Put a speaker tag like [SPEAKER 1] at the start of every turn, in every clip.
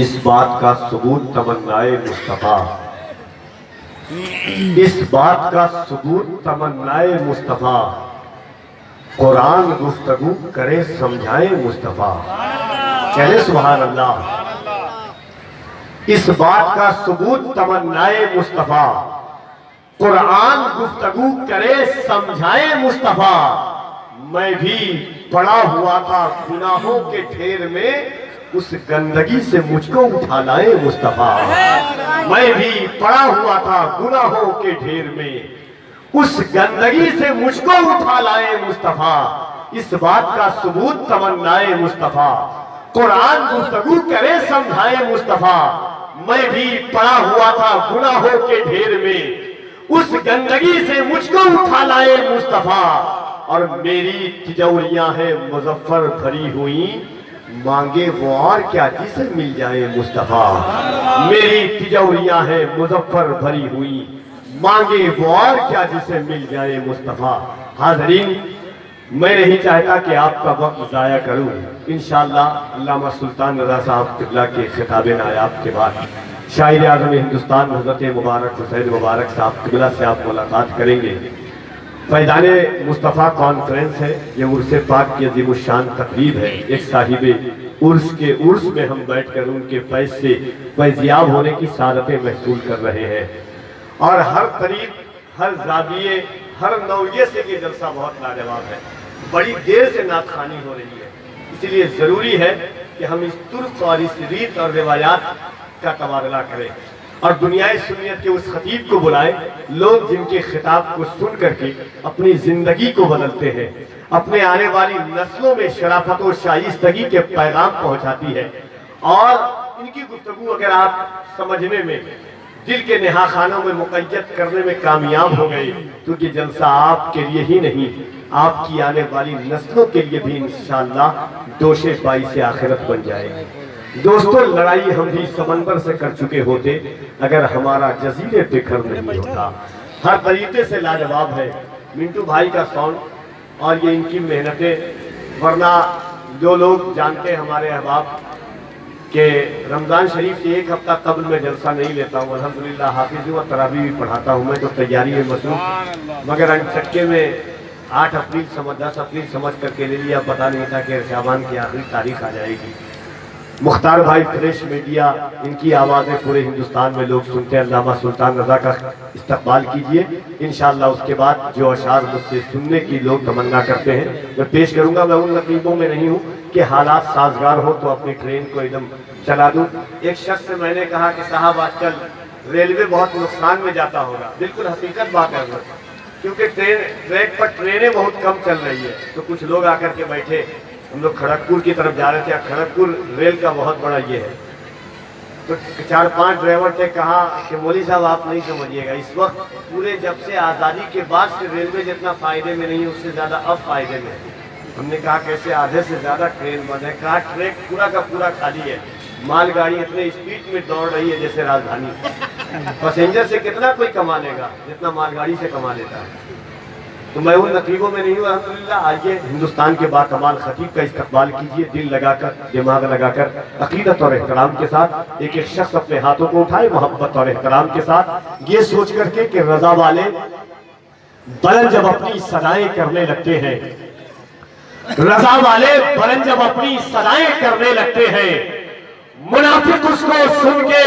[SPEAKER 1] اس بات کا ثبوت تمنائے مصطفیٰ، اس بات کا ثبوت تمنائے مصطفیٰ، قرآن گفتگو کرے سمجھائے مصطفیٰ۔ کہے سبحان اللہ۔ اس بات کا ثبوت تمنائے مصطفیٰ، قرآن گفتگو کرے سمجھائے مصطفیٰ۔ میں بھی پڑا ہوا تھا گناہوں کے ڈھیر میں، اس گندگی سے مجھ کو اٹھا لائے مصطفیٰ۔ میں بھی پڑا ہوا تھا گناہوں کے ڈھیر میں، اس گندگی سے مجھ کو اٹھا لائے مصطفیٰ۔ اس بات کا ثبوت تمنائے مصطفیٰ، قرآن گفتگو کرے سمجھائے مصطفیٰ۔ میں بھی پڑا ہوا تھا گناہوں کے ڈھیر میں، اس گندگی سے مجھ کو اٹھا لائے مصطفیٰ۔ اور میری تجوریاں ہیں مظفر بھری ہوئی، مانگے وہ اور کیا جسے مل جائے مصطفیٰ۔ میری تجوریاں ہیں مظفر بھری ہوئی، مانگے وہ اور کیا جسے مل جائے مصطفیٰ۔ حاضرین، میں نہیں چاہتا کہ آپ کا وقت ضائع کروں۔ انشاءاللہ علامہ سلطان رضا صاحب قبلہ کے خطاب نایاب کے بعد شاعر اعظم ہندوستان حضرت مبارک حسین مبارک صاحب قبلہ سے آپ ملاقات کریں گے۔ فیضان مصطفیٰ کانفرنس ہے، یہ عرس پاک کی عظیم الشان تقریب ہے۔ ایک صاحب عرس کے عرس میں ہم بیٹھ کر ان کے فیض سے فیضیاب ہونے کی سعادتیں محصول کر رہے ہیں، اور ہر طریق، ہر زاویے، ہر نوعیے سے یہ جلسہ بہت لاجواب ہے۔ بڑی دیر سے نعت خوانی ہو رہی ہے، اس لیے ضروری ہے کہ ہم اس طرق اور اس ریت اور روایات کا تبادلہ کریں، اور دنیائے سنیت کے اس خطیب کو بلائیں، لوگ جن کے خطاب کو سن کر کے اپنی زندگی کو بدلتے ہیں، اپنے آنے والی نسلوں میں شرافت و شائستگی کے پیغام پہنچاتی ہے۔ اور ان کی گفتگو اگر آپ سمجھنے میں، دل کے نہا خانوں میں مقید کرنے میں کامیاب ہو گئے، تو یہ جلسہ آپ کے لیے ہی نہیں، آپ کی آنے والی نسلوں کے لیے بھی انشاءاللہ دوشے باعث آخرت بن جائے۔ دوستو، لڑائی ہم بھی سمندر سے کر چکے ہوتے اگر ہمارا جزیرے بکھر نہیں ہوتا۔ ہر طریقے سے لاجواب ہے منٹو بھائی کا ساؤنڈ اور یہ ان کی محنتیں، ورنہ جو لوگ جانتے ہیں ہمارے احباب کہ رمضان شریف سے ایک ہفتہ قبل میں جلسہ نہیں لیتا ہوں، الحمدللہ حافظ ہوں اور تراویح بھی پڑھاتا ہوں، میں تو تیاری میں مصروف، مگر انچکے میں 8 اپریل سمجھ 10 اپریل سمجھ کر کے لے لیا، پتہ نہیں تھا کہ شعبان کی آخری تاریخ آ جائے گی۔ مختار بھائی فریش میڈیا، ان کی آوازیں پورے ہندوستان میں لوگ سنتے ہیں، علامہ سلطان رضا کا استقبال کیجئے۔ انشاءاللہ اس کے بعد جو اشعار مجھ سے سننے کی لوگ تمنا کرتے ہیں میں پیش کروں گا۔ میں ان نقیبوں میں نہیں ہوں کہ حالات سازگار ہو تو اپنی ٹرین کو ایک دم چلا دوں۔ ایک شخص سے میں نے کہا کہ صاحب آج کل ریلوے بہت نقصان میں جاتا ہوگا، بالکل حقیقت بات ہے، کیونکہ ٹریک پر ٹرینیں بہت کم چل رہی ہے، تو کچھ لوگ آ کر کے بیٹھے، ہم لوگ کھڑگپور کی طرف جا رہے تھے، کھڑگپور ریل کا بہت بڑا یہ ہے، تو 4-5 ڈرائیور تھے، کہا کہ مولوی صاحب آپ نہیں سمجھیے گا، اس وقت پورے جب سے آزادی کے بعد سے ریلوے جتنا فائدے میں نہیں، اس سے زیادہ اب فائدے میں ہے۔ ہم نے کہا کیسے؟ آدھے سے زیادہ ٹرین بند ہے۔ کہا ٹریک پورا کا پورا خالی ہے، مال گاڑی اتنے اسپیڈ میں دوڑ رہی ہے جیسے راجدھانی، پیسنجر سے کتنا کوئی کما لے گا جتنا مال گاڑی سے کما لیتا ہے۔ تو میں ان نقیبوں میں نہیں ہوں، الحمدللہ۔ آئیے ہندوستان کے باکمال خطیب کا استقبال کیجئے، دل لگا کر، دماغ لگا کر، عقیدت اور احترام کے ساتھ۔ ایک ایک شخص اپنے ہاتھوں کو اٹھائے محبت اور احترام کے ساتھ، یہ سوچ کر کے کہ رضا والے بلند جب اپنی صدائیں کرنے لگتے ہیں، رضا والے بلند جب اپنی صدائیں کرنے لگتے ہیں، منافق اس کو سن کے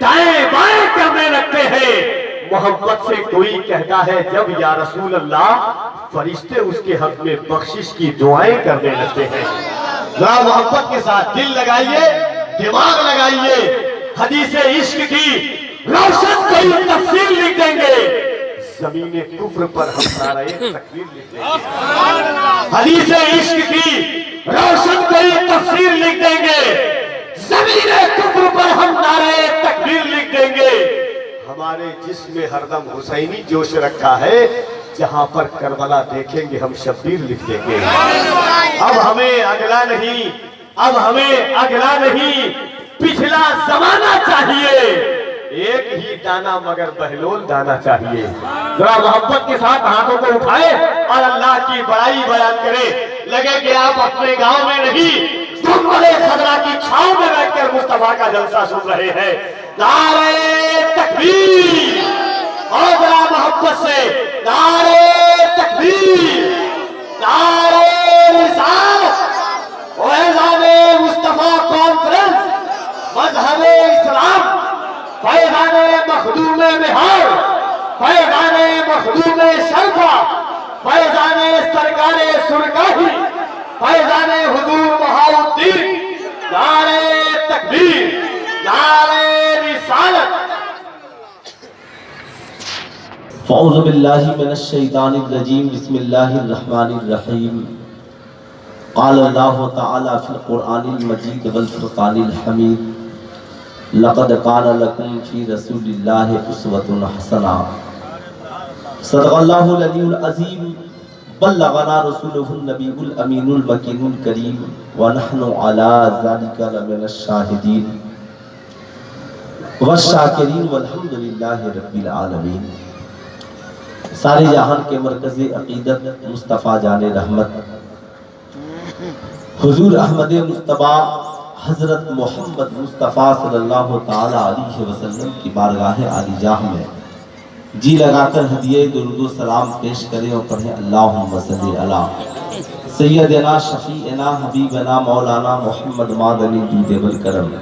[SPEAKER 1] دائیں بائیں کرنے لگتے ہیں۔ محبت سے کوئی کہتا ہے جب یا رسول اللہ، فرشتے اس کے حق میں بخشش کی دعائیں کرنے لگتے ہیں۔ ذرا محبت کے ساتھ دل لگائیے، دماغ لگائیے، حدیث عشق کی روشن کوئی تفسیر لکھ دیں گے، زمین کفر پر ہم نعرہ تکبیر لکھ دیں گے۔ حدیث عشق کی روشن کوئی تفسیر لکھ دیں گے، زمین کفر پر ہم نعرہ تکبیر لکھ دیں گے۔ ہمارے جسم میں ہردم حسینی جوش رکھا ہے، جہاں پر کربلا دیکھیں گے ہم شبیر لکھ دیں گے۔ اب ہمیں اگلا نہیں، اب ہمیں اگلا نہیں، پچھلا زمانہ چاہیے، ایک ہی دانا مگر بہلول دانا چاہیے۔ ذرا محبت کے ساتھ ہاتھوں کو اٹھائے اور اللہ کی بڑائی بیان کرے۔ لگے کہ آپ اپنے گاؤں میں نہیں، تم بڑے خضرا کی چھاؤں میں بیٹھ کر مصطفیٰ کا جلسہ سن رہے ہیں، نعرہ تکبیر، اور ذرا محبت سے نعرہ تکبیر، نعرہ رسالت، فیضان مصطفیٰ کانفرنس، مذہب اسلام، فیضان مخدوم بہار، فیضان مخدوم شرفہ، فیضان سرکار سرگاہی، فیضان حضور بہاء الدین، نعرہ تکبیر، نعرہ رسالت۔
[SPEAKER 2] اعوذ باللہ من الشیطان الرجیم، بسم اللہ الرحمن الرحیم۔ قال اللہ تعالی فی القرآن المجید والفرقان الحمید، لقد کان لکم فی رسول اللہ اسوۃ حسنہ۔ صدق اللہ العلی العظیم، بلغنا رسولہ النبی الامین المکین الکریم، ونحن علی ذلک لمن الشاہدین والشاکرین والحمد للہ رب العالمین۔ سارے جہان کے مرکز عقیدت مصطفیٰ جان رحمت حضور احمد مصطفیٰ حضرت محمد مصطفیٰ صلی اللہ تعالی علیہ وسلم کی بارگاہ عالی جاہ میں جی لگا کر ہدیہ درود و سلام پیش کریں اور پڑھیں اللہم صلی علی سیدنا شفیعنا حبیبنا مولانا محمد مادنی جود والکرم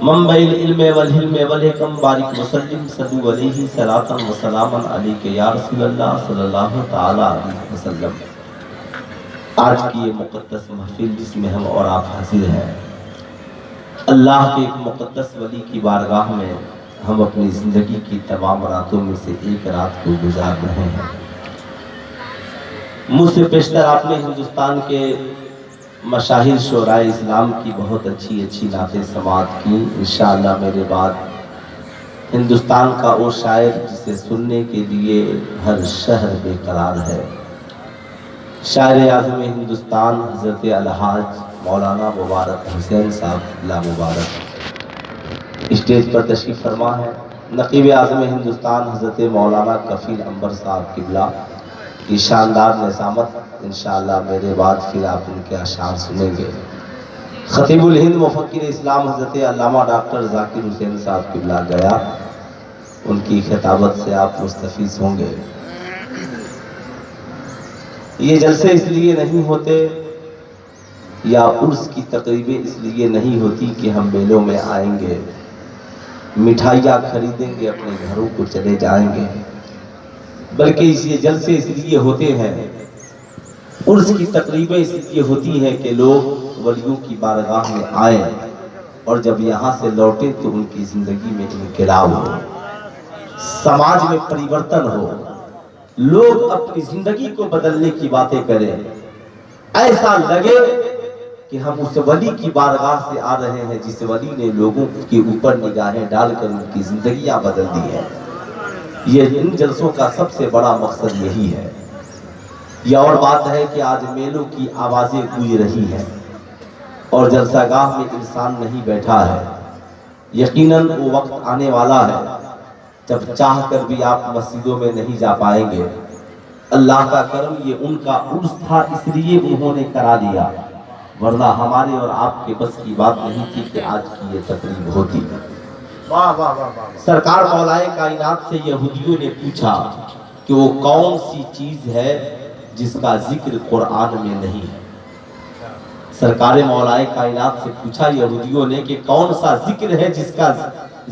[SPEAKER 2] منبع العلم والحلم والحکم، بارک وسلم صلو علیہ صلاۃ و سلاما علیک یا رسول اللہ صلی اللہ تعالی علیہ وسلم۔ آج کی یہ مقدس محفل جس میں ہم اور آپ حاضر ہیں، اللہ کے ایک مقدس ولی کی بارگاہ میں ہم اپنی زندگی کی تمام راتوں میں سے ایک رات کو گزار رہے ہیں۔ مجھ سے پیشتر آپ نے ہندوستان کے مشاہیر شعراء اسلام کی بہت اچھی اچھی نعتیں سماعت کی۔ انشاءاللہ میرے بعد ہندوستان کا وہ شاعر جسے سننے کے لیے ہر شہر بے قرار ہے، شاعر اعظم ہندوستان حضرت الحاج مولانا مبارک حسین صاحب لا مبارک اسٹیج پر تشریف فرما ہے۔ نقیب اعظم ہندوستان حضرت مولانا کفیل عنبر صاحب قبلہ کی شاندار نظامت، انشاءاللہ میرے بعد پھر آپ ان کے اشعار سنیں گے۔ خطیب الہند مفکر اسلام حضرت علامہ ڈاکٹر ذاکر حسین صاحب قبلہ گیا، ان کی خطابت سے آپ مستفیض ہوں گے۔ یہ جلسے اس لیے نہیں ہوتے یا عرس کی تقریبیں اس لیے نہیں ہوتی کہ ہم میلوں میں آئیں گے، مٹھائیاں خریدیں گے، اپنے گھروں کو چلے جائیں گے، بلکہ یہ جلسے اس لیے ہوتے ہیں، عرس کی تقریبیں اس لیے ہوتی ہیں کہ لوگ ولیوں کی بارگاہ میں آئیں اور جب یہاں سے لوٹیں تو ان کی زندگی میں انقلاب ہو، سماج میں پریورتن ہو، لوگ اپنی زندگی کو بدلنے کی باتیں کریں، ایسا لگے کہ ہم اس ولی کی بارگاہ سے آ رہے ہیں جس ولی نے لوگوں کے اوپر نگاہیں ڈال کر ان کی زندگیاں بدل دی ہیں۔ یہ ان جلسوں کا سب سے بڑا مقصد یہی ہے۔ یہ اور بات ہے کہ آج میلوں کی آوازیں گونج رہی ہیں اور جلسہ گاہ میں انسان نہیں بیٹھا ہے۔ یقیناً وہ وقت آنے والا ہے جب چاہ کر بھی آپ مسجدوں میں نہیں جا پائیں گے۔ اللہ کا کرم، یہ ان کا عرس تھا اس لیے انہوں نے کرا لیا، ورنہ ہمارے اور آپ کے بس کی بات نہیں تھی کہ آج کی یہ تقریب ہوتی۔ سرکار مولائے کائنات سے یہودیوں نے پوچھا کہ وہ کون سی چیز ہے جس کا ذکر قرآن میں نہیں ہے۔ سرکار مولائے کائنات سے پوچھا یہودیوں نے کہ کون سا ذکر ہے جس کا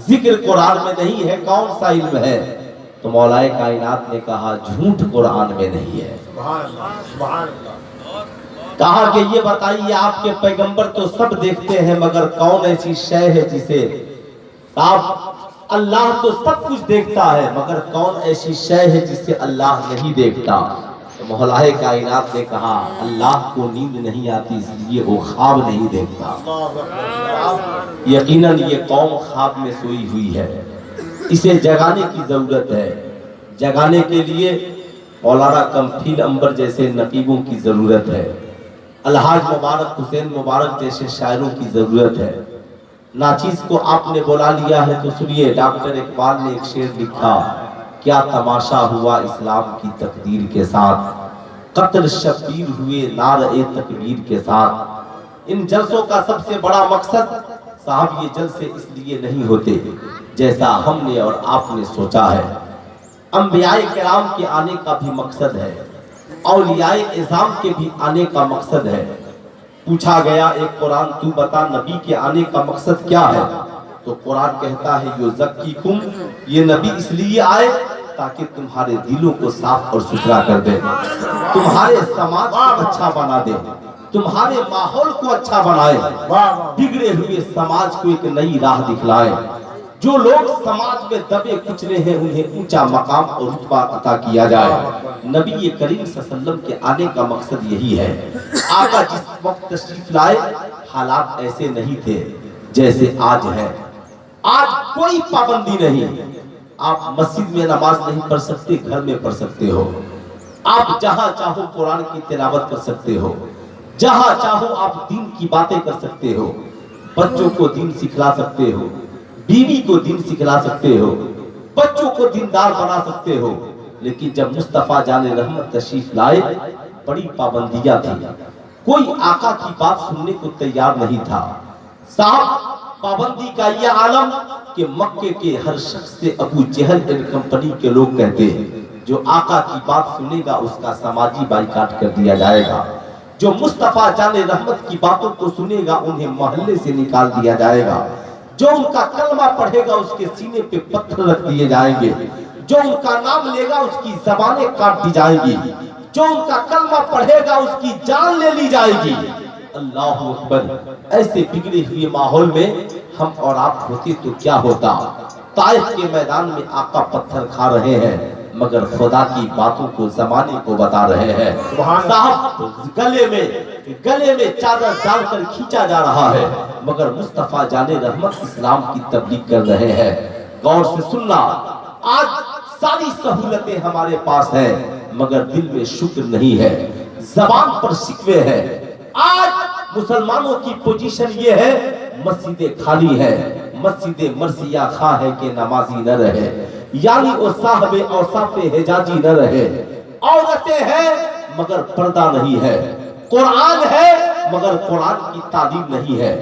[SPEAKER 2] ذکر قرآن میں نہیں ہے، کون سا علم ہے؟ تو مولائے کائنات نے کہا جھوٹ قرآن میں نہیں ہے۔ کہا کہ یہ بتائیے آپ کے پیغمبر تو سب دیکھتے ہیں مگر کون ایسی شے ہے جسے اللہ تو سب کچھ دیکھتا ہے مگر کون ایسی شے ہے جسے اللہ نہیں دیکھتا؟ تو مولائے کائنات نے کہا اللہ کو نیند نہیں آتی اس لیے وہ خواب نہیں دیکھتا۔ یقیناً یہ قوم خواب میں سوئی ہوئی ہے، اسے جگانے کی ضرورت ہے۔ جگانے کے لیے مولانا کفیل عنبر جیسے نقیبوں کی ضرورت ہے، الحاج مبارک حسین مبارک جیسے شاعروں کی ضرورت ہے۔ ناچیز کو آپ نے بلا لیا ہے تو سنیے، ڈاکٹر اقبال نے ایک شعر لکھا، کیا تماشا ہوا اسلام کی تقدیر کے ساتھ، قتل شبیر ہوئے نعرہ تکبیر کے ساتھ۔ ان جلسوں کا سب سے بڑا مقصد صاحب یہ جلسے اس لیے نہیں ہوتے جیسا ہم نے اور آپ نے سوچا ہے۔ انبیاء کرام کے آنے کا بھی مقصد ہے، اولیاء اعظام کے بھی آنے کا مقصد ہے۔ پوچھا گیا ایک قرآن تو بتا نبی کے آنے کا مقصد کیا ہے؟ تو قرآن کہتا ہے یزکیکم، یہ نبی اس لیے آئے تاکہ تمہارے دلوں کو صاف اور ستھرا کر دے، تمہارے سماج کو اچھا بنا دے، تمہارے ماحول کو اچھا بنائے، بگڑے ہوئے سماج کو ایک نئی راہ دکھلائے۔ جو لوگ سماج میں دبے کچلے ہیں انہیں اونچا مقام اور رتبہ عطا کیا جائے۔ نبی کریم صلی اللہ علیہ وسلم کے آنے کا مقصد یہی ہے۔ آقا جس وقت تشریف لائے حالات ایسے نہیں تھے جیسے آج ہے۔ آج کوئی پابندی نہیں، آپ مسجد میں نماز نہیں پڑھ سکتے، گھر میں پڑھ سکتے ہو، آپ جہاں چاہو قرآن کی تلاوت کر سکتے ہو، جہاں چاہو آپ دین کی باتیں کر سکتے ہو، بچوں کو دین سکھلا سکتے ہو، بیوی کو دین سکھلا سکتے ہو، بچوں کو دیندار بنا سکتے ہو۔ لیکن جب مصطفیٰ جان رحمت تشریف لائے بڑی پابندیاں تھی، کوئی آقا کی بات سننے کو تیار نہیں تھا۔ صاحب پابندی کا یہ عالم کہ مکے کے ہر شخص سے ابو جہل اینڈ کمپنی کے لوگ کہتے ہیں جو آقا کی بات سنے گا اس کا سماجی بائیکاٹ کر دیا جائے گا، جو مصطفیٰ جان رحمت کی باتوں کو سنے گا انہیں محلے سے نکال دیا جائے گا، جو ان کا کلمہ پڑھے گا اس کے سینے پہ پتھر رکھ دیے جائیں گے، جو ان کا نام لے گا اس کی زبانیں کاٹ دی جائیں گی، جو ان کا کلمہ پڑھے گا اس کی جان لے لی جائے گی۔ اللہ اکبر! ایسے بگڑے ہوئے ماحول میں ہم اور آپ ہوتے تو کیا ہوتا؟ طائف کے میدان میں آقا پتھر کھا رہے ہیں مگر خدا کی باتوں کو زمانے کو بتا رہے ہیں۔ صاحب گلے میں چادر ڈال کر کھینچا جا رہا ہے مگر مصطفیٰ جان رحمت اسلام کی تبلیغ کر رہے ہیں۔ غور سے سننا، آج ساری سہولتیں ہمارے پاس ہیں مگر دل میں شکر نہیں ہے، زبان پر شکوے ہیں۔ آج مسلمانوں کی پوزیشن یہ ہے مسجدیں خالی ہے، مسجد مرثیہ خواہ ہے کہ نمازی نہ رہے، یعنی وہ صاحب اوصاف حجاجی نہ رہے۔ عورتیں ہیں مگر پردہ نہیں ہے، قرآن ہے مگر قرآن کی تعلیم نہیں ہے،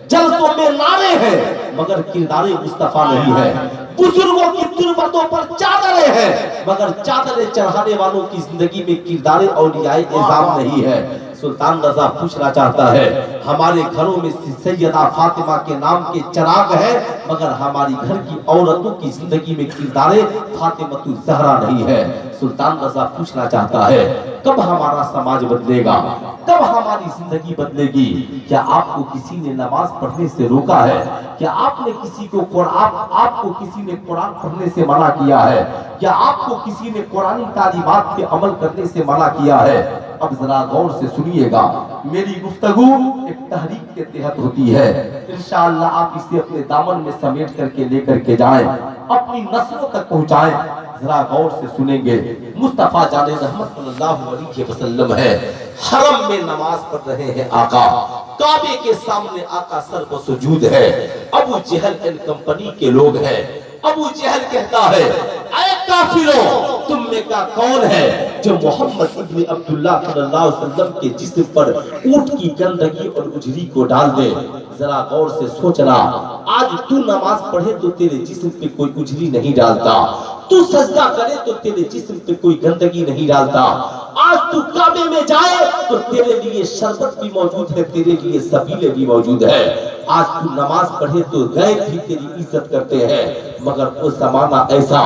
[SPEAKER 2] جلسوں میں نعرے ہیں مگر کردار مصطفیٰ نہیں ہے، بزرگوں کی تربتوں پر چادریں ہیں مگر چادریں چڑھانے والوں کی زندگی میں کردار اولیاء اعظام نہیں ہے۔ سلطان رضا پوچھنا چاہتا ہے ہمارے گھروں میں سیدہ فاطمہ کے نام کے چراغ ہے مگر ہماری گھر کی عورتوں کی زندگی میں کردار فاطمہ الزہرا نہیں ہے۔ سلطان رضا پوچھنا چاہتا ہے کب ہمارا سماج بدلے گا، کب ہماری زندگی بدلے گی؟ کیا آپ کو کسی نے نماز پڑھنے سے روکا ہے؟ کیا آپ کو کسی نے قرآن پڑھنے سے منع کیا ہے؟ کیا آپ کو کسی نے قرآنی تعلیمات پہ عمل کرنے سے منع کیا ہے؟ اب ذرا غور سے سنیے گا، میری گفتگو ایک تحریک کے تحت ہوتی ہے، انشاءاللہ آپ اسے اپنے دامن میں سمیٹ کر کے لے کر کے جائیں، اپنی نسلوں تک پہنچائیں۔ ذرا غور سے سنیں گے، مصطفیٰ جان رحمت صلی اللہ علیہ وسلم ہے، حرم میں نماز پڑھ رہے ہیں آقا، کعبے کے سامنے آقا سر و سجود ہے، ابو جہل اینڈ کمپنی کے لوگ ہیں۔ ابو جہل کہتا ہے اے کافروں، تم میں کا کون ہے جو محمد ابن عبداللہ صلی اللہ علیہ وسلم کے جسم پر اونٹ کی گندگی اور اجری کو ڈال دے؟ ذرا غور سے سوچنا، آج تو نماز پڑھے تو تیرے جسم پہ کوئی اجری نہیں ڈالتا، تو سجدہ کرے تو تیرے جسم پہ کوئی گندگی نہیں ڈالتا، آج تو کعبے میں جائے تو تیرے لیے شربت بھی موجود ہے، تیرے لیے سبیلے بھی موجود ہے، آج تو نماز پڑھے تو غیر بھی تیری عزت کرتے ہیں مگر وہ زمانہ ایسا،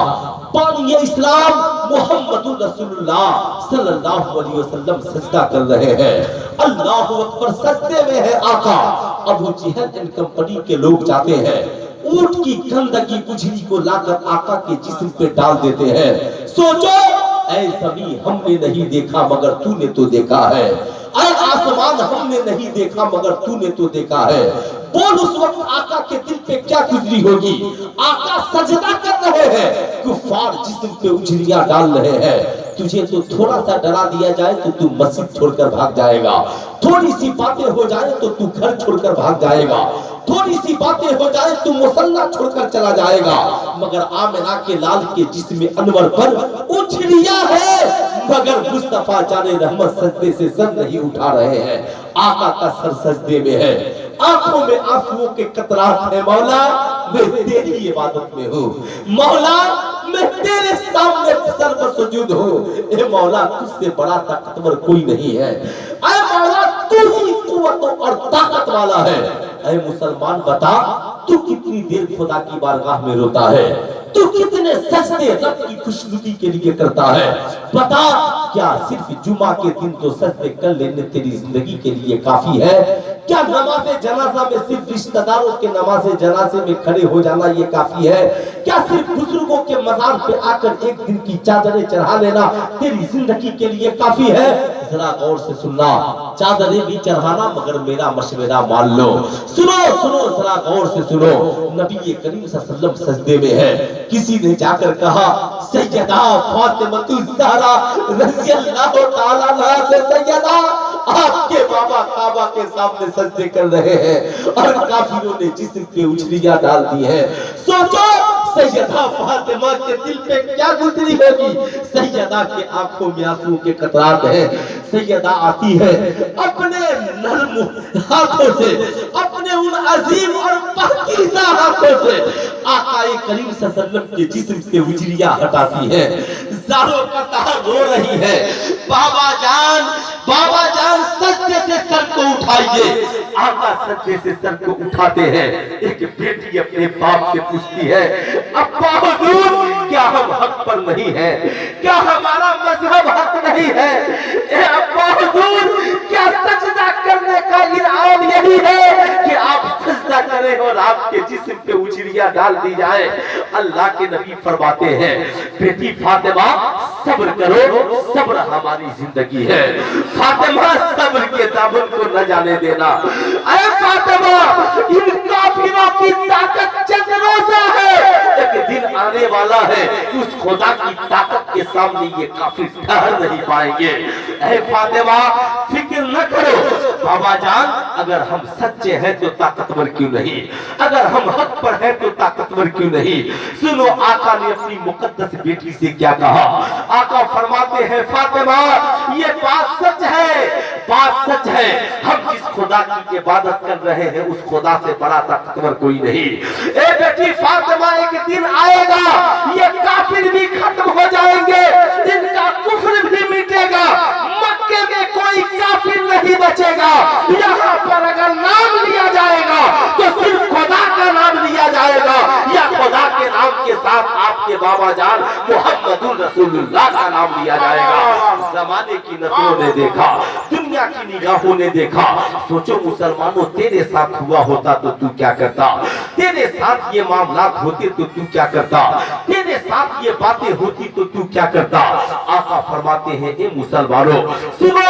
[SPEAKER 2] بانی اسلام محمد رسول اللہ صلی اللہ علیہ وسلم سجدہ کر رہے ہیں، اللہ اکبر، سجدے میں ہے آقا، ابو جہل اینڈ کمپنی کے لوگ جاتے ہیں، اونٹ کی گندگی اجری کو لا کر آقا کے جسم پہ ڈال دیتے ہیں۔ سوچو اے زمین ہم نے نہیں دیکھا مگر تو نے تو دیکھا ہے، اے آسمان ہم نے نہیں دیکھا مگر تو نے تو دیکھا ہے، بول اس وقت آقا کے دل پہ کیا گزری ہوگی؟ آقا سجدہ کر رہے ہیں، کفار جسم پہ اجریاں ڈال رہے ہیں، تجھے تو تھوڑا سا ڈرا دیا جائے تو تو مسجد چھوڑ کر بھاگ جائے گا، تھوڑی سی باتیں ہو جائے تو تو گھر چھوڑ کر بھاگ جائے گا، تھوڑی سی باتیں ہو جائے تو مصلی چھوڑ کر چلا جائے گا، مگر آمنہ کے لال کے جسم انور پر اجریاں ہے مگر مصطفیٰ جان رحمت سجدے سے سر نہیں اٹھا رہے ہیں، آقا کا سر سجدے میں ہے، आंखों में आंसुओं के कतरात है मौला, मैं तेरी इबादत में हूँ मौला, मैं तेरे सामने सर सुजूद हूँ। ए मौला, तुझसे बड़ा ताकतवर कोई नहीं है। ऐ मौला, तू ही कुव्वत और ताकत वाला है। ऐ मुसलमान, बता तू कितनी देर खुदा की बारगाह में रोता है, तू कितने सजदे रब की खुशनुदी के लिए करता है। बता, क्या सिर्फ जुमा के दिन तो सजदे कर लेने तेरी जिंदगी के लिए काफी है? क्या नमाज़े जनाजा में सिर्फ रिश्तेदारों के नमाज़े जनाजे में खड़े हो जाना ये काफी है? क्या सिर्फ बुजुर्गों के मजार पे आकर एक दिन की चादरें चढ़ा लेना तेरी जिंदगी के लिए काफी है? जरा गौर से सुनना, चादरें भी चढ़ाना मगर मेरा मशवरा मान लो। सुनो सुनो, जरा गौर से सुनो, नबी करीम सल्लल्लाहु अलैहि वसल्लम सजदे में है। किसी ने जाकर कहा, सैयदा फातिमा ज़हरा रज़ियल्लाहु ताला अन्हा से, सैयदा आपके बाबा काबा के सामने सजदे कर रहे हैं और काफिरों ने जिस्म पे उछलियां डाल दी है। सोचो सैयदा फातिमा के दिल पे क्या गुजरी होगी। सैयदा के आंखों में आंसू के कतरात है। सैयदा आती है अपने नर्म हाथों से, अपने उन अजीम और पाकीज़ा हाथों से आकाए करीम सल्लल्लाहु अलैहि वसल्लम के जिस्म से उजरियां हटाती है। ज़ारों का तहर रो रही है, बाबा जान सजदे से सर को उठाइए। आका सजदे से सर को उठाते हैं। एक बेटी अपने बाप से पूछती है, अब्बा हुजूर, क्या हम हक पर नहीं है? क्या हमारा मजहब हक नहीं है? ए अब्बा हुजूर, क्या सजदा करने का इनाम यही है कि आप सजदा करें और आपके जिस्म पे उजरियां डाल दी जाए? अल्लाह के नबी फरमाते हैं, बेटी फातिमा सब्र करो, सब्र हमारी जिंदगी है। फातिमा सब्र के दामन को न जाने देना। ऐ फातिमा, इन काफिरों की ताकत चंद रोज़ा है, एक दिन आने वाला है उस खुदा की ताकत के सामने ये काफिर ठहर नहीं पाएंगे। ऐ फातिमा, फिक्र न करो, बाबा जान अगर हम सच्चे हैं तो ताकतवर क्यों नहीं, अगर हम हक पर हैं तो ताकतवर क्यों नहीं। सुनो आका ने अपनी मुकद्दस बेटी से क्या कहा। आका फरमाते हैं, फातिमा ये बात सच है, बात सच है, हम जिस खुदा की इबादत कर रहे हैं उस खुदा से बड़ा ताकतवर कोई नहीं। ए बेटी फातिमा, एक दिन आएगा ये काफिर भी खत्म हो जाएंगे, इनका कुफ्र भी मिटेगा, मक्के में कोई काफिर नहीं बचेगा। यहाँ पर अगर नाम लिया जाएगा तो सिर्फ खुदा का नाम लिया जाएगा, या खुदा के नाम के साथ आपके बाबा जान मुहम्मदुर रसूलुल्लाह का नाम लिया जाएगा। जमाने की नस्लों ने देखा, दुनिया की निगाहों ने देखा। सोचो मुसलमानों, तेरे साथ हुआ होता तो तू क्या करता? तेरे साथ ये मामलात होते तो तू क्या करता? तेरे साथ ये बातें होती तो तू क्या करता? आका फरमाते हैं, ए मुसलमानों सुनो,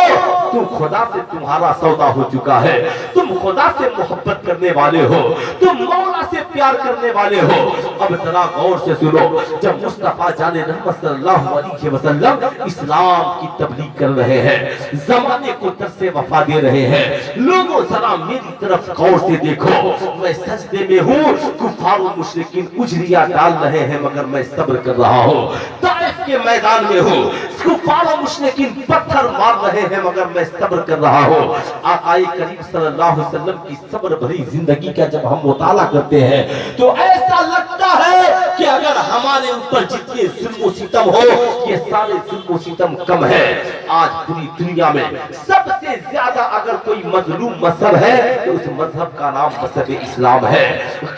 [SPEAKER 2] तुम खुदा से तुम्हारा सौदा हो चुका है, तुम खुदा से मोहब्बत करने वाले हो, तुम मौला से प्यार करने वाले हो। अब जरा गौर से सुनो, जब मुस्तफा जाने रहमत सल्लल्लाहु अलैहि वसल्लम इस्लाम की तबलीग कर रहे हैं, जमाने को तरसे वफा दे रहे हैं, लोगों जरा मेरी तरफ गौर से देखो, मैं सजदे में हूँ, कुफार और मुशरिकीन उजरियां डाल रहे हैं मगर मैं सब्र कर रहा हूँ। ताइफ के मैदान में हूँ, कुफार और मुशरिकीन पत्थर मार रहे हैं मगर मैं सब्र कर रहा हूँ। आकाए करीम सल्लल्लाहु अलैहि वसल्लम की सब्र भरी जिंदगी का जब हम मुताला करते हैं तो ऐसा लगता है कि अगर हमारे ऊपर जितने जुल्म सितम हो ये सारे जुल्म सितम कम है। आज पूरी दुनिया में सबसे ज्यादा अगर कोई मजलूम मजहब है तो उस मजहब का नाम मजहब इस्लाम है।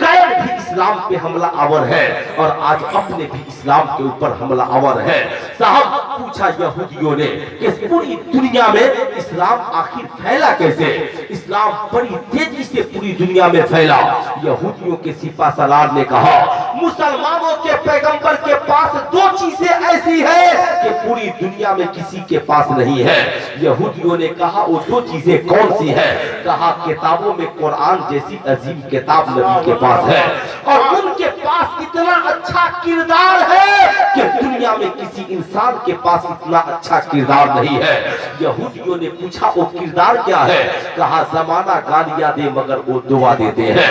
[SPEAKER 2] गैर भी इस्लाम पे हमला आवर है और आज अपने भी इस्लाम के ऊपर हमला आवर है। साहब पूछा यहूदियों ने कि पूरी दुनिया में इस्लाम आखिर फैला कैसे? इस्लाम बड़ी तेजी से पूरी दुनिया में फैला। यहूदियों के सिपा सलार ने कहा, मुसलमानों के पैगंबर के पास दो चीजें ऐसी है कि पूरी दुनिया में किसी के पास नहीं है। यहूदियों ने कहा, वो दो चीजें कौन सी है? कहा, किताबों में कुरान जैसी अजीम किताब नबी के पास है और उनके पास इतना अच्छा किरदार है कि दुनिया में किसी इंसान के पास इतना अच्छा किरदार नहीं है। यहूदियों ने पूछा, वो किरदार क्या है? कहा, जमाना गालियां दे मगर वो दुआ देते हैं,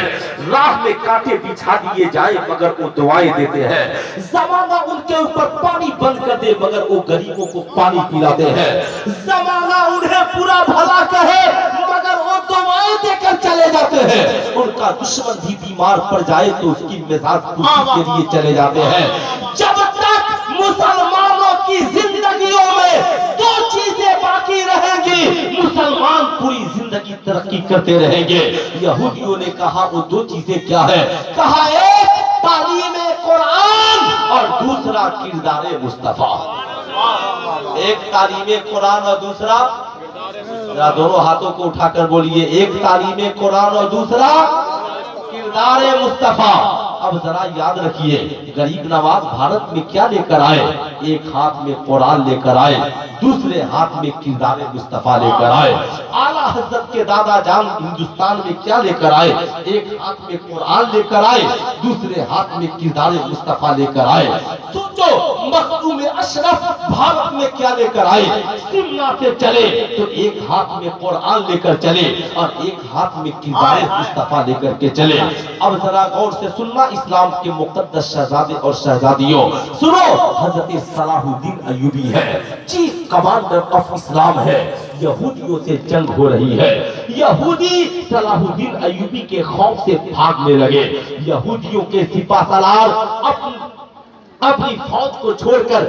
[SPEAKER 2] राह में कांटे बिछा दिए जाए मगर वो दुआएं देते हैं, जमाना उनके ऊपर पानी बंद कर दे मगर वो गरीबों को पानी पिलाते हैं, जमाना उन्हें बुरा भला कहे मगर वो दुआ दवाएं देकर चले जाते हैं। उनका दुश्मन भी बीमार पड़ जाए तो उसकी मिजाज पूरी के लिए चले जाते हैं। जब तक मुसलमानों की जिंदगियों में दो चीजें बाकी रहेंगी, मुसलमान पूरी जिंदगी तरक्की करते रहेंगे। यहूदियों ने कहा वो दो चीजें क्या है? कहा एक तालीम कुरान और दूसरा किरदार मुस्तफा। एक तालीम कुरान और दूसरा, दोनों हाथों को उठाकर बोलिए, एक तालीम कुरान और दूसरा किरदार मुस्तफा। अब जरा याद रखिए, गरीब नवाज भारत में क्या लेकर आए? एक हाथ में कुरान लेकर आए, दूसरे हाथ में किरदार मुस्तफा लेकर आए। आला हजरत के दादा जान हिंदुस्तान में क्या लेकर आए? एक हाथ में कुरान लेकर आए, दूसरे हाथ में किरदार मुस्तफा लेकर आए। सोचो, मखदूम अशरफ भारत में क्या लेकर आए? शिमला से चले तो एक हाथ में कुरान लेकर चले और एक हाथ में किरदार मुस्तफा लेकर के चले। अब जरा गौर से सुनना, इस्लाम के मुकद्दस शहजादे और शहजादियों, सुनो, हजरत सलाहुद्दीन अय्यूबी है, चीफ कमांडर ऑफ इस्लाम है। यहूदियों से जंग हो रही है। यहूदी सलाहुद्दीन अय्यूबी के खौफ से भागने लगे। यहूदियों के सिपाहसालार अपनी फौज को छोड़कर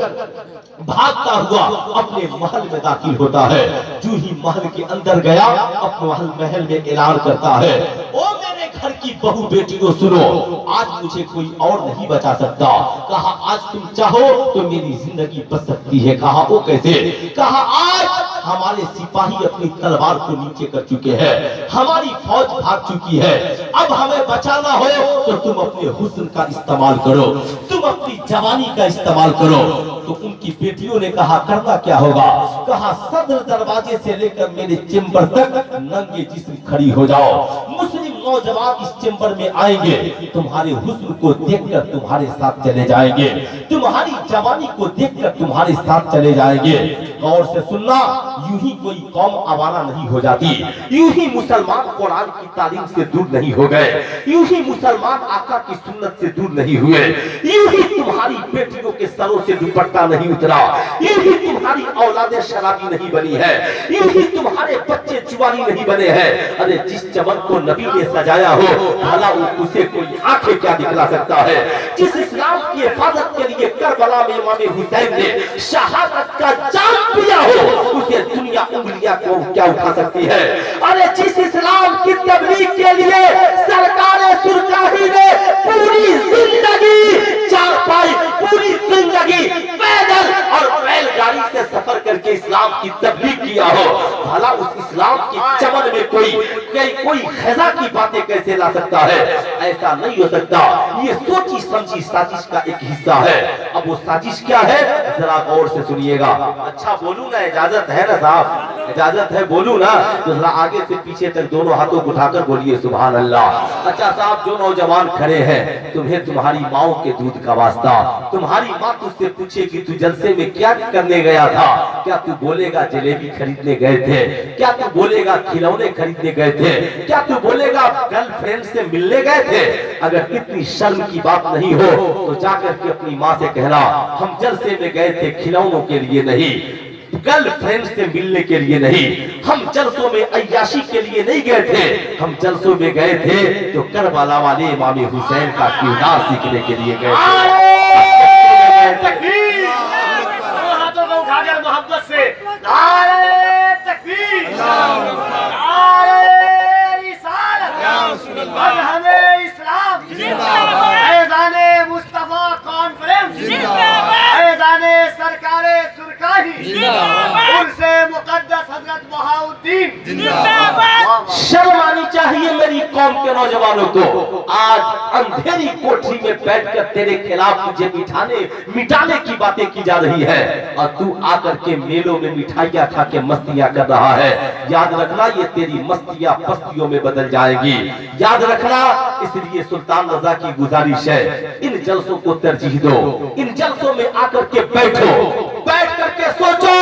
[SPEAKER 2] भागता हुआ अपने महल में दाखिल होता है। जो ही महल के अंदर गया, अपने महल में ऐलान करता है, ओ मेरे घर की बहू बेटियों सुनो, आज मुझे कोई और नहीं बचा सकता। कहा आज तुम चाहो तो मेरी जिंदगी बच सकती है। कहा वो कैसे? कहा आज हमारे सिपाही अपनी तलवार को नीचे कर चुके हैं, हमारी फौज भाग चुकी है, अब हमें बचाना हो तो तुम अपने हुस्न का इस्तेमाल करो, तुम अपनी जवानी का इस्तेमाल करो। तो उनकी बेटियों ने कहा करना क्या होगा? कहा सदर दरवाजे से लेकर मेरे चेंबर तक नंगे जिस्म खड़ी हो जाओ। मुस्लिम नौजवान इस चेंबर में आएंगे, तुम्हारे हुस्न को देखकर तुम्हारे साथ चले जाएंगे, तुम्हारी जवानी को देखकर तुम्हारे साथ चले जाएंगे। गौर से सुनना, यूं ही कोई कौम आवारा नहीं हो जाती, यूं ही मुसलमान कुरान की तालीम से दूर नहीं हो गए, यूं ही मुसलमान आका की सुन्नत से दूर नहीं हुए, यूं ही तुम्हारी बेटियों के सरों से दुपट्टा नहीं उतरा, यूं ही तुम्हारी औलादे शराबी नहीं बनी है, यूं ही तुम्हारे बच्चे जुआरी नहीं बने हैं। अरे जिस चमन को नबी ने सजाया हो, भला उसे कोई आंखें क्या दिखला सकता है? जिस इस्लाम की हिफाजत के लिए करबला में इमाम हुसैन ने शहादत का जाम पिया हो, उसे दुनिया उंगलियां को क्या उठा सकती है? अरे जिस इस्लाम की तबलीग के लिए सरकार सुरकाही ने पूरी जिंदगी चारपाई, पूरी जिंदगी पैदल और बैलगाड़ी से सफर करके इस्लाम की तबलीग किया हो, भला उस इस्लाम की चमन में कोई खजा की बातें कैसे ला सकता है? ऐसा नहीं हो सकता। ये सोची समझी साजिश का एक हिस्सा है। अब वो साजिश क्या है, जरा गौर से सुनिएगा। अच्छा बोलूं ना, इजाजत है ना साहब? इजाजत है, बोलूं ना? तो जरा आगे से पीछे तक दोनों हाथों को उठाकर बोलिए सुभान अल्लाह। अच्छा साहब, जो नौजवान खड़े हैं, तुम्हें तुम्हारी माओ के दूध का वास्ता, तुम्हारी माँ तुझसे पूछे कि तू जलसे में क्या करने गया था, क्या तू बोलेगा जलेबी खरीदने गए थे? क्या तू बोलेगा खिलौने खरीदने गए थे? क्या तू बोलेगा गर्लफ्रेंड से मिलने गए थे? अगर इतनी शर्म की बात नहीं हो तो जाकर के अपनी माँ से कहना, हम जलसे में गए थे खिलौनों के लिए नहीं, गर्लफ्रेंड से मिलने के लिए नहीं, हम जलसों में अय्याशी के लिए नहीं गए थे, हम जलसों में गए थे तो करबला वाले इमाम हुसैन का किरदार सीखने के लिए गए थे।
[SPEAKER 1] हाथों को उठाकर मोहब्बत से नारे तकबीर, नारे रिसालत, मज़हबे इस्लाम जिंदाबाद, ऐज़ाने मुस्तफा कॉन्फ्रेंस जिंदाबाद, ऐज़ाने सरकारे सुरकाही जिंदाबाद, उर्से मुक़द्दस हज़रत बहाउद्दीन जिंदाबाद। शर्म आनी चाहिए मेरी कौम के नौजवानों को। आज अंधेरी कोठरी में बैठकर तेरे खिलाफ तुझे मिटाने की बातें की जा रही है और तू आकर के मेलों में मिठाइयां खा के मस्तियां कर रहा है। याद रखना, ये तेरी मस्तियां पस्तियों में बदल जाएगी। याद रखना, इसलिए सुल्तान रजा की गुजारिश है, इन जलसों को तरजीह दो, इन जलसों में आकर के बैठो, बैठ करके सोचो,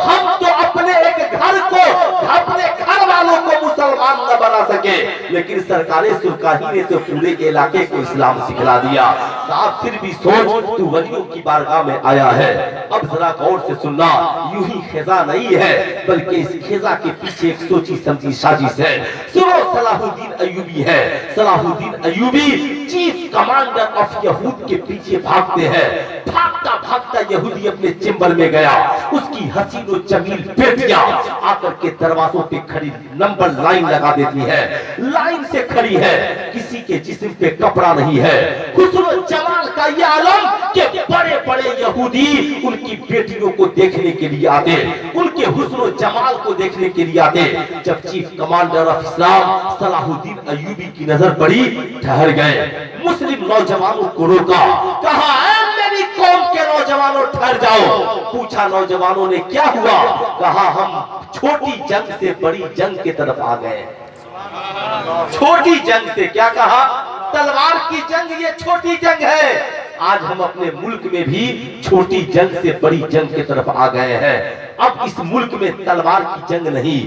[SPEAKER 1] हम तो अपने एक घर को, अपने घर वालों को मुसलमान
[SPEAKER 2] मुसलमान न बना सके, लेकिन सरकारे सुरकाही ने तो पूरे इलाके को इस्लाम सिखला दिया। साहब फिर भी सोच, तू वलियों की बारगाह में आया है, अब जरा गौर से सुनना, यूं ही खिजा नहीं है, बल्कि इस खिजा के पीछे एक सोची समझी साजिश है। सुनो, सलाहुद्दीन अय्यूबी है। Salahuddin Ayyubi chief commander of यहूद के पीछे भागते हैं। भागता भागता यहूदी अपने चेंबर में गया, उसकी हसीन और जमील बेटियां आकर के दरवाजों पे खड़ी नंबर लाइन लगा देती है। लाइन से खड़ी है, किसी के जिस्म पे कपड़ा नहीं है। हुस्न जमाल का ये आलम कि बड़े बड़े यहूदी उनकी बेटियों को देखने के लिए आते, उनके हुस्न जमाल को देखने के लिए आते। जब chief commander of Islam Salahuddin Ayyubi की नजर पड़ी, ठहर गए। मुस्लिम नौजवानों को रोका, कहा मेरी कौम के नौजवानों ठहर जाओ। पूछा नौजवानों ने क्या हुआ? कहा हम छोटी जंग से बड़ी जंग की तरफ आ गए। छोटी जंग से क्या कहा? तलवार की जंग ये छोटी जंग है। आज हम अपने मुल्क में भी छोटी जंग से बड़ी जंग की तरफ आ गए हैं। अब इस मुल्क में तलवार की जंग नहीं,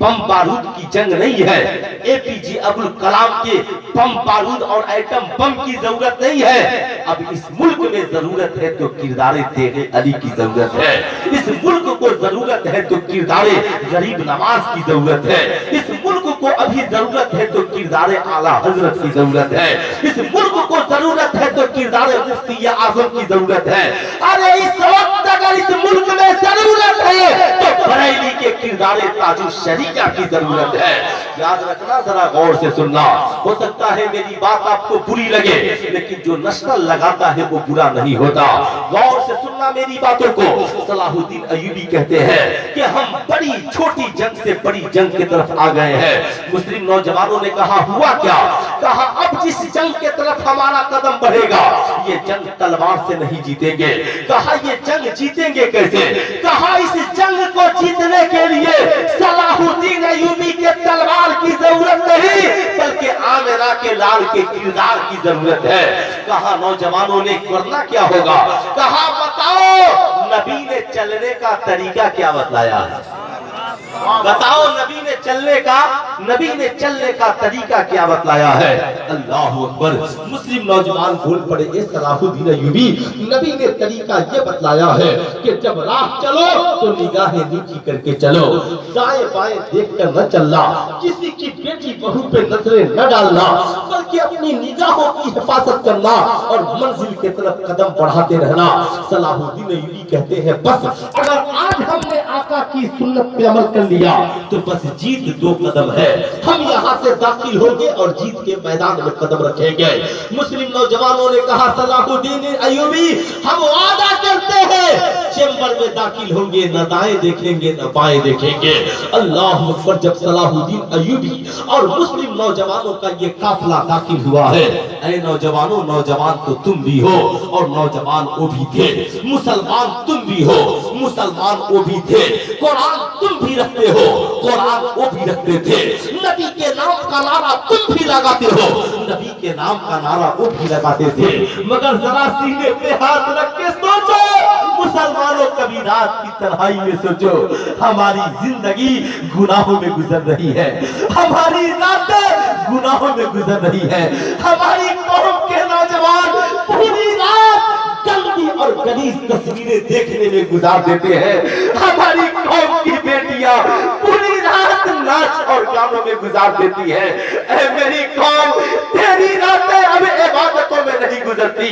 [SPEAKER 2] बम बारूद की जंग नहीं है। एपीजे अब्दुल कलाम के बम बारूद और एटम बम की जरूरत नहीं है। अब इस मुल्क में जरूरत है तो किरदारे तेरे अली की जरूरत है। इस मुल्क को जरूरत है तो किरदारे गरीब नवाज की जरूरत है। इस मुल्क को अभी जरूरत है तो किरदारे आला हजरत की जरूरत है। इस मुल्क को जरूरत है तो किरदारे मुफ्ती आजम की जरूरत है। अरे इस वक्त अगर इस मुल्क में जरूरत है तो बरेली के किरदारे ताजुल शरीया की जरूरत है। याद रखना, जरा गौर से सुनना। हो सकता है मेरी बात आपको बुरी लगे, लेकिन जो नस्ल लगाता है वो बुरा नहीं होता। गौर से सुनना मेरी बातों को। सलाहुद्दीन अय्यूबी कहते हैं कि हम बड़ी छोटी जंग से बड़ी जंग की तरफ आ गए हैं। मुस्लिम नौजवानों ने कहा हुआ क्या? कहा अब जिस जंग की तरफ हमारा कदम बढ़ेगा, ये जंग तलवार से नहीं जीतेंगे। कहा ये जंग जीतेंगे कैसे? कहा इस जंग को जीतने के लिए सलाहुद्दीन अय्यूबी के तलवार की जरूरत नहीं, बल्कि आमिरा के लाल के किरदार की जरूरत है। कहा नौजवानों ने करना क्या होगा? कहा बताओ नबी ने चलने का तरीका क्या बतलाया? बताओ नबी ने चलने का तरीका क्या बतलाया है? अल्लाह अकबर। मुस्लिम नौजवान बोल पड़े, ए सलाहुद्दीन अय्यूबी, नबी ने तरीका ये बतलाया है कि जब राह चलो तो निगाहें नीची करके चलो, दाएं बाएं देखकर न चलना, किसी की बेटी बहू पे नजरें न डालना, बल्कि अपनी निगाहों की हिफाजत करना और मंजिल की तरफ कदम बढ़ाते रहना। सलाहुद्दीन अय्यूबी कहते हैं बस अगर आज हमने आका की सुन्नत पे अमल कर लिया तो बस जीत 2 कदम है। हम यहाँ से दाखिल होंगे और जीत के मैदान में कदम रखेंगे। मुस्लिम नौजवानों ने कहा सलाहुद्दीन अय्यूबी, हम वादा करते हैं चेंबर में दाखिल होंगे, न दाएं देखेंगे न बाएं देखेंगे। अल्लाह अकबर। जब सलाहुद्दीन अय्यूबी और मुस्लिम नौजवानों का ये काफिला दाखिल हुआ है, ऐ नौजवानों, नौजवान तो तुम भी हो और नौजवान वो भी थे, मुसलमान तुम भी हो, मुसलमान वो भी थे, कुरान तुम भी रखते हो, कुरान वो भी रखते थे, नबी के नाम का नारा तुम भी लगाते हो, नबी के नाम का नारा वो भी लगाते थे। मगर जरा सीने पे हाथ रख के सोचो मुसलमानों, कभी रात की तन्हाई में सोचो, हमारी जिंदगी गुनाहों में गुजर रही है, हमारी रातें गुनाहों में गुजर रही है, हमारी कौम के नौजवान पूरी रात गंदी और गलीज तस्वीरें देखने में गुजार देते हैं, हमारी कौम की बेटियां पूरी रात नाच और गानों में गुजार देती है। ऐ मेरी कौम, तेरी रातें अब इबादतों में नहीं गुजरती।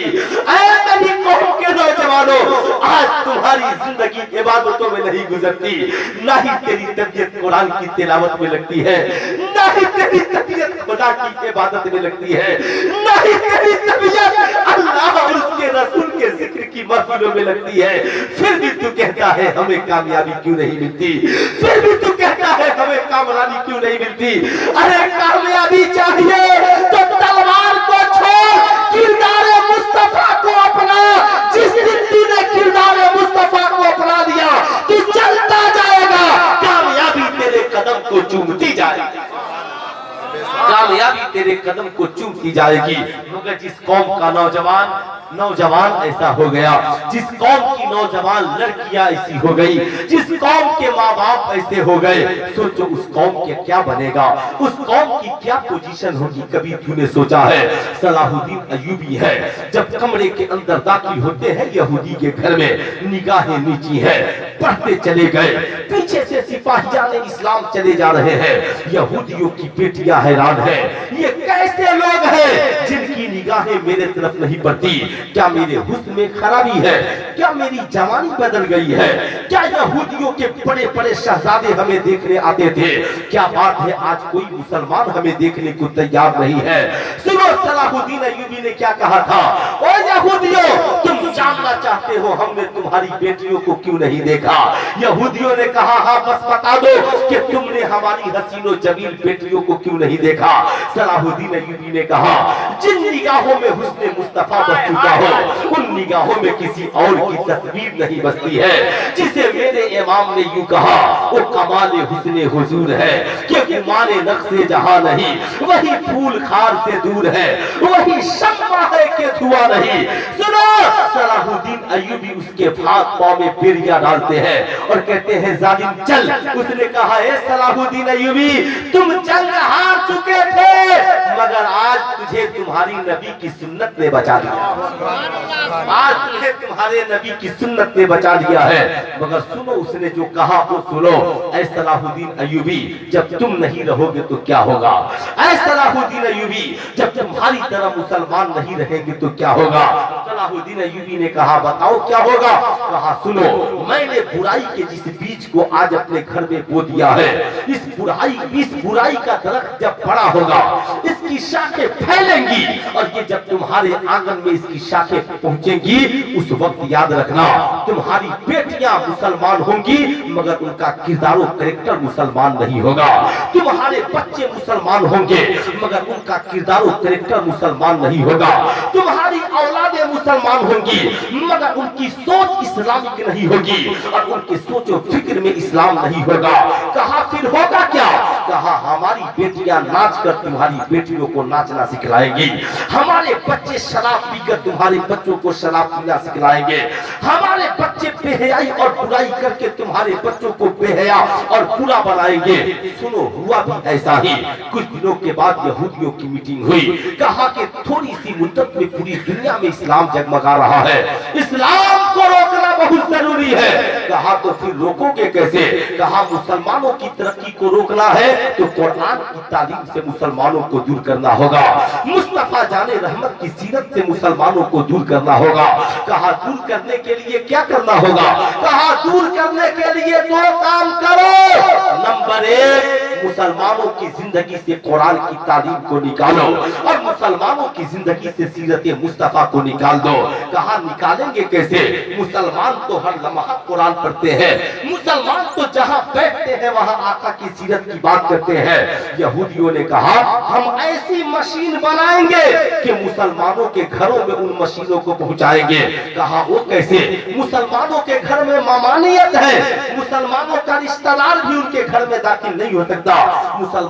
[SPEAKER 2] ऐ मेरी कौम के नौजवानों, आज तुम्हारी जिंदगी इबादतों में नहीं गुजरती, ना ही तेरी तबीयत कुरान की तिलावत में लगती है, ना ही तेरी तबीयत खुदा की इबादत में लगती है, ना ही तेरी तबीयत अल्लाह और उसके रसूल के जिक्र की महफिलों में लगती है। फिर भी तू कहता है हमें कामयाबी क्यों नहीं मिलती, फिर भी तू कहता है हमें कामयाबी क्यों नहीं मिलती। अरे कामयाबी चाहिए तो तलवार को छोड़, किरदारे मुस्तफा को अपना। जिस दिन तूने किरदारे मुस्तफा को अपना दिया तू चलता जाएगा, कामयाबी तेरे कदम को चूमती जाएगी, कामयाबी तेरे कदम को चूमती जाएगी। मगर जिस कौम का नौजवान ऐसा हो गया, जिस कौम की नौजवान लड़कियां ऐसी हो गई, जिस कौम के माँ बाप ऐसे हो गए, सोचो उस कौम के क्या बनेगा, उस कौम की क्या पोजीशन होगी। कभी तूने सोचा है? सलाहुद्दीन अय्यूबी है, जब कमरे के अंदर दाखिल होते हैं यहूदी के घर में, निगाहें नीची है, पढ़ते चले गए, पीछे से सिपाहियां ने इस्लाम चले जा रहे हैं। यहूदियों की बेटियां हैरान है, ये कैसे लोग हैं जिनकी निगाहें मेरे तरफ नहीं पड़ती? क्या मेरे हुस्न में खराबी है? क्या मेरी जवानी बदल गई है? क्या यहूदियों के बड़े बड़े शहजादे हमें देखने आते थे? क्या बात है आज कोई मुसलमान हमें देखने को तैयार नहीं है? सुनो, सलाहुद्दीन अय्यूबी ने क्या कहा था? ओ यहूदियों, तुम जानना चाहते हो हमने तुम्हारी बेटियों को क्यों नहीं देखा? यहूदियों ने कहा, हाँ बस बता दो कि तुमने हमारी हसीनो जमील बेटियों को क्यों नहीं देखा? सलाहुद्दीन अय्यूबी ने कहा, जिन निगाहों में हुस्ने मुस्तफा बस चुका हो, उन निगाहों में किसी और की तस्वीर नहीं बसती है। जिसे मेरे इमाम ने यूं कहा, वो कमाल हुस्ने हुजूर है, क्योंकि माने नक्शे जहां नहीं, वही फूल खार से दूर है, वही शम्मा है कि धुआं नहीं। सुनो, सलाहुद्दीन अय्यूबी उसके हाथ पांव में पेरिया डालते हैं और कहते हैं, जालिम चल। उसने कहा, ए सलाहुद्दीन अय्यूबी, तुम जंग हार चुके थे, मगर आज तुझे तुम्हारी नबी की सुन्नत ने बचा लिया। आज तुझे तुम्हारे नबी की सुन्नत ने बचा लिया है। मगर सुनो, उसने जो कहा वो सुनो। ऐ सलाहुद्दीन अय्यूबी, जब तुम नहीं रहोगे तो क्या होगा? ऐ सलाहुद्दीन अय्यूबी, जब तुम्हारी तरह मुसलमान नहीं रहेंगे तो क्या होगा? सलाहुद्दीन अय्यूबी ने कहा, बताओ क्या होगा? कहा, सुनो, मैंने बुराई के जिस बीज को आज अपने घर में बो दिया है, इस बुराई का दरख्त जब बड़ा होगा, इसकी शाखें फैलेंगी, और ये जब तुम्हारे आंगन में इसकी शाखें पहुंचेंगी, उस वक्त याद रखना, तुम्हारी बेटियां मुसलमान होंगी, मगर उनका किरदार और कैरेक्टर मुसलमान नहीं होगा। तुम्हारे बच्चे मुसलमान होंगे, मगर उनका किरदार और कैरेक्टर मुसलमान नहीं होगा। तुम्हारी औलादें मुसलमान होंगी, मगर उनकी सोच इस्लामिक नहीं होगी, और उनकी सोच और फिक्र में इस्लाम नहीं होगा। कहा, फिर होगा क्या? कहा, हमारी बेटियां नाच कर तुम्हारी बेटियों को नाचना सिखलाएंगी, हमारे बच्चे शराब पीकर तुम्हारे बच्चों को शराब पीना सिखलाएंगे, हमारे बच्चे बेहयाई और बुराई करके तुम्हारे बच्चों को बेहया और बुरा बनाएंगे। सुनो, हुआ भी ऐसा ही। कुछ दिनों के बाद यहूदियों की मीटिंग हुई। कहा कि थोड़ी सी मुद्दत में पूरी दुनिया में इस्लाम जगमगा रहा है, इस्लाम को रोकना बहुत जरूरी है। कहा, तो फिर रोकोगे कैसे? कहा, मुसलमानों की तरक्की को रोकना है तो कुरान की तालीम से मुसलमानों को दूर करना होगा, मुस्तफा जाने रहमत की सीरत से मुसलमानों को दूर करना होगा। कहा, दूर करने के लिए क्या करना होगा? कहा, दूर करने के लिए दो काम करो। नंबर एक, मुसलमानों की जिंदगी से कुरान की तालीम को निकालो, और मुसलमानों की जिंदगी से सीरत मुस्तफा को निकाल दो। कहा, निकालेंगे कैसे? मुसलमान तो हर लम्हा कुरान पढ़ते हैं, मुसलमान तो जहां बैठते हैं वहां आका की सीरत की बात करते हैं। यहूदियों ने कहा, हम ऐसी मशीन बनाएंगे कि मुसलमानों के घरों में उन मशीनों को पहुंचाएंगे। कहा, वो कैसे? मुसलमानों के घर में ममानियत है, मुसलमानों का रिश्तेदार भी उनके घर में दाखिल नहीं हो सकता। मुसलमान